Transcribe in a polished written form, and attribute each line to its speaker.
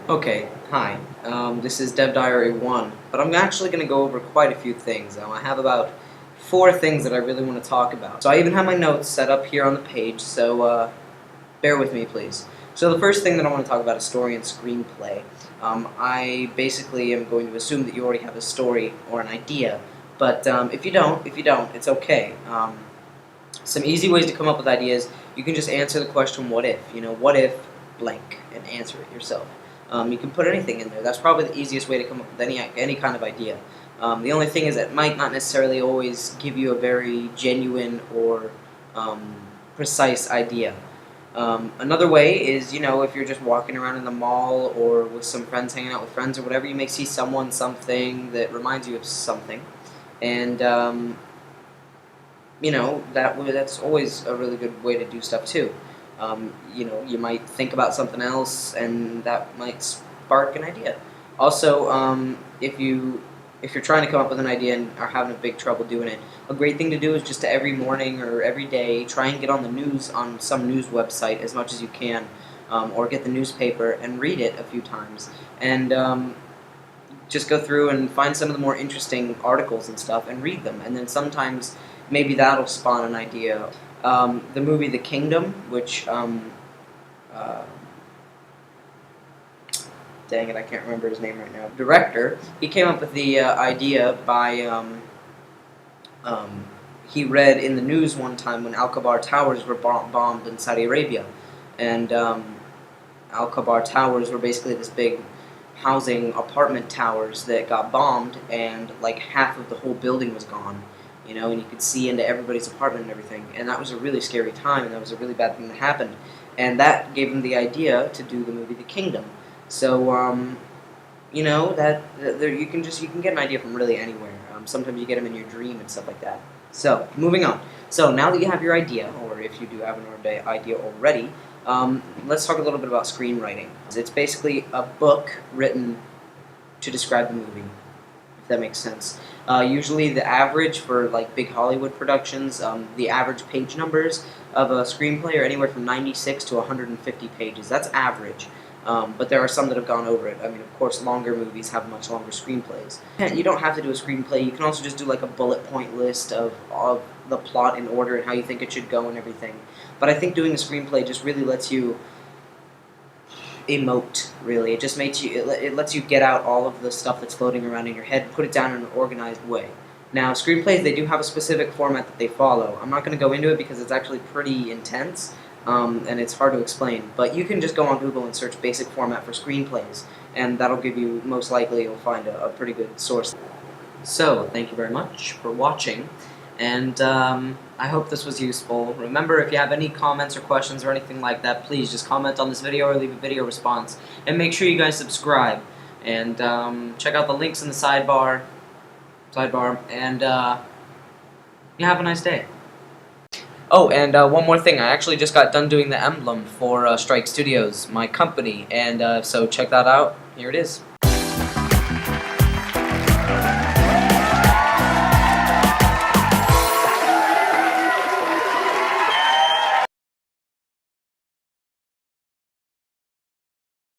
Speaker 1: Okay, hi. This is Dev Diary 1, but I'm actually going to go over quite a few things. I have about 4 things that I really want to talk about. So I even have my notes set up here on the page, so bear with me, please. So the first thing that I want to talk about is story and screenplay. I basically am going to assume that you already have a story or an idea, but if you don't, it's okay. Some easy ways to come up with ideas. You can just answer the question, what if? What if blank, and answer it yourself. You can put anything in there. That's probably the easiest way to come up with any kind of idea. The only thing is that it might not necessarily always give you a very genuine or precise idea. Another way is, if you're just walking around in the mall or with some friends, hanging out with friends or whatever, you may see something that reminds you of something. And that's always a really good way to do stuff too. You might think about something else, and that might spark an idea. Also, if you're trying to come up with an idea and are having a big trouble doing it, a great thing to do is just to every morning or every day try and get on the news on some news website as much as you can, or get the newspaper and read it a few times, and just go through and find some of the more interesting articles and stuff and read them, and then sometimes maybe that'll spawn an idea. The movie The Kingdom, which uh, dang it, I can't remember his name right now. Director, he came up with the idea by he read in the news one time when Al-Kabar Towers were bombed in Saudi Arabia, and Al-Kabar Towers were basically this big housing apartment towers that got bombed, and like half of the whole building was gone, and you could see into everybody's apartment and everything, and that was a really scary time, and that was a really bad thing that happened, and that gave him the idea to do the movie The Kingdom. So, you can get an idea from really anywhere. Sometimes you get them in your dream and stuff like that. So, moving on. So now that you have your idea, or if you do have an idea already, let's talk a little bit about screenwriting. It's basically a book written to describe the movie, if that makes sense. Usually the average for like big Hollywood productions, the average page numbers of a screenplay are anywhere from 96 to 150 pages. That's average. But there are some that have gone over it. I mean, of course, longer movies have much longer screenplays. And you don't have to do a screenplay. You can also just do like a bullet point list of the plot in order and how you think it should go and everything. But I think doing a screenplay just really lets you emote, really. It just makes you, it lets you get out all of the stuff that's floating around in your head and put it down in an organized way. Now, screenplays, they do have a specific format that they follow. I'm not going to go into it because it's actually pretty intense, and it's hard to explain. But you can just go on Google and search basic format for screenplays, and that'll give you, most likely, you'll find a pretty good source. So, thank you very much for watching, and I hope this was useful. Remember, if you have any comments or questions or anything like that, please just comment on this video or leave a video response. And make sure you guys subscribe, and check out the links in the sidebar, and you have a nice day. Oh, and one more thing, I actually just got done doing the emblem for Strike Studios, my company, and so check that out. Here it is.